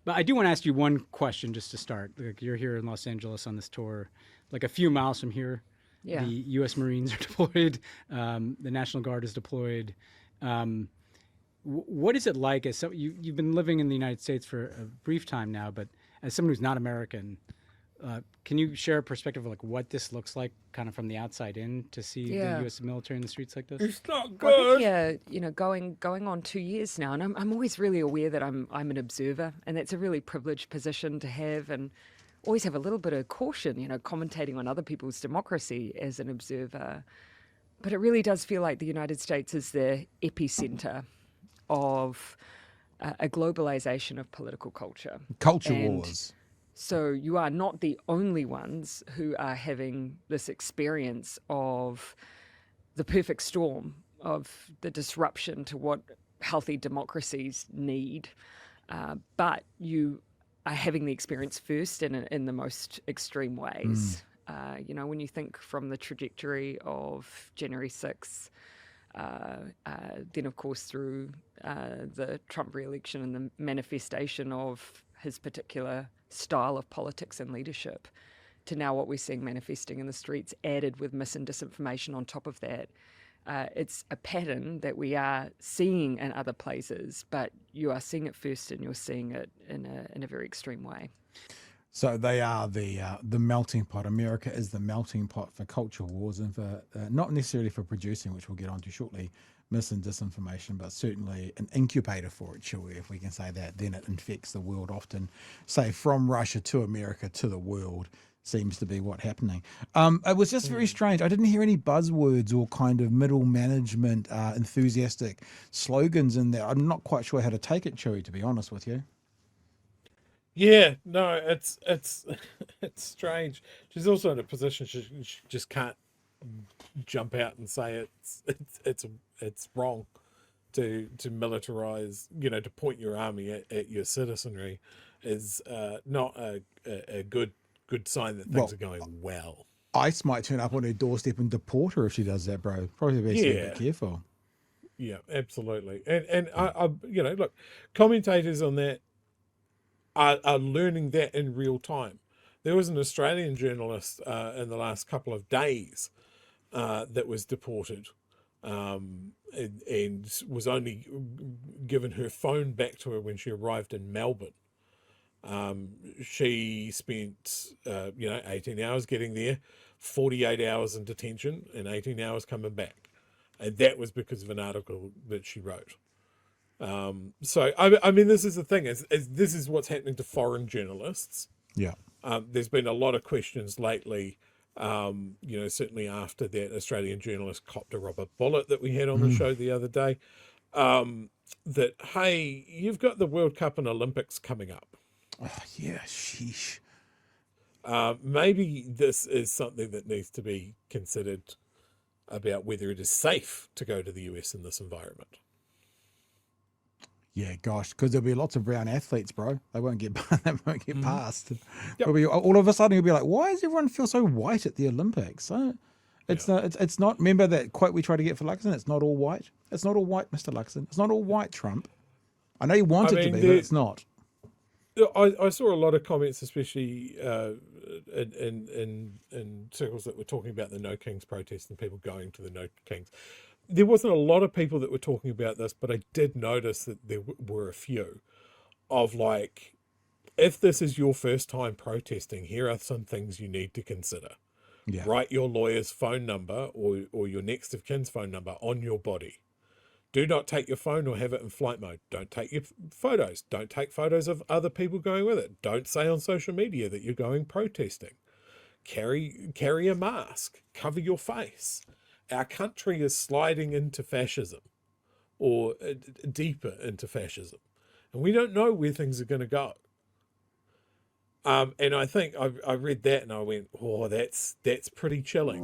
But I do want to ask you one question just to start. Like, you're here in Los Angeles on this tour, like a few miles from here. The Yeah. U.S. Marines are deployed. The National Guard is deployed. Um, what is it like as you've been living in the United States for a brief time now, but as someone who's not American, can you share a perspective of like what this looks like, kind of from the outside in, to see the Yeah. U.S. military in the streets like this? It's not Well, I've been good. here, going on 2 years now, and I'm always really aware that I'm an observer, and that's a really privileged position to have, and always have a little bit of caution, commentating on other people's democracy as an observer. But it really does feel like the United States is the epicenter of a globalization of political culture. Culture And wars. so you are not the only ones who are having this experience of the perfect storm of the disruption to what healthy democracies need. But you are having the experience first in the most extreme ways. When you think from the trajectory of January 6th, then of course through the Trump re-election and the manifestation of his particular style of politics and leadership, to now what we're seeing manifesting in the streets, added with mis and disinformation on top of that. It's a pattern that we are seeing in other places, but you are seeing it first, and you're seeing it in a very extreme way. So they are the melting pot. America is the melting pot for culture wars and for not necessarily for producing, which we'll get onto shortly, mis and disinformation, but certainly an incubator for it, Chewie, if we can say that. Then it infects the world often, say from Russia to America to the world. Seems to be what's happening. It was just very strange. I didn't hear any buzzwords or kind of middle management enthusiastic slogans in there. I'm not quite sure how to take it, Chewie, to be honest with you. Yeah, no, it's it's strange. She's also in a position she just can't jump out and say it's wrong to militarize, to point your army at your citizenry is not a good sign that things Well, are going well. ICE might turn up on her doorstep and deport her if she does that, bro. Probably best to be a bit Yeah, careful. yeah, absolutely. And I look, commentators on that are learning that in real time. There was an Australian journalist in the last couple of days that was deported, and was only given her phone back to her when she arrived in Melbourne. She spent 18 hours getting there, 48 hours in detention, and 18 hours coming back, and that was because of an article that she wrote. So I mean, this is the thing: is this is what's happening to foreign journalists. Yeah. There's been a lot of questions lately. Certainly after that Australian journalist copped a rubber bullet that we had on the show the other day. That, hey, you've got the World Cup and Olympics coming up. Oh, yeah, sheesh. Maybe this is something that needs to be considered about whether it is safe to go to the US in this environment. Yeah, gosh, because there'll be lots of brown athletes, bro. They won't get they won't get past. Yep. It'll be, all of a sudden, you'll be like, why does everyone feel so white at the Olympics? It's not. Remember that quote we tried to get for Luxon? It's not all white. It's not all white, Mr. Luxon. It's not all white, Trump. I know you want it to be, but it's not. I saw a lot of comments, especially in circles that were talking about the No Kings protest and people going to the No Kings. There wasn't a lot of people that were talking about this, but I did notice that there were a few of like, if this is your first time protesting, here are some things you need to consider. Yeah. Write your lawyer's phone number or your next of kin's phone number on your body. Do not take your phone or have it in flight mode. Don't take your photos. Don't take photos of other people going with it. Don't say on social media that you're going protesting. Carry a mask. Cover your face. Our country is sliding into fascism, or deeper into fascism, and we don't know where things are going to go. And I think I read that and I went, oh, that's pretty chilling.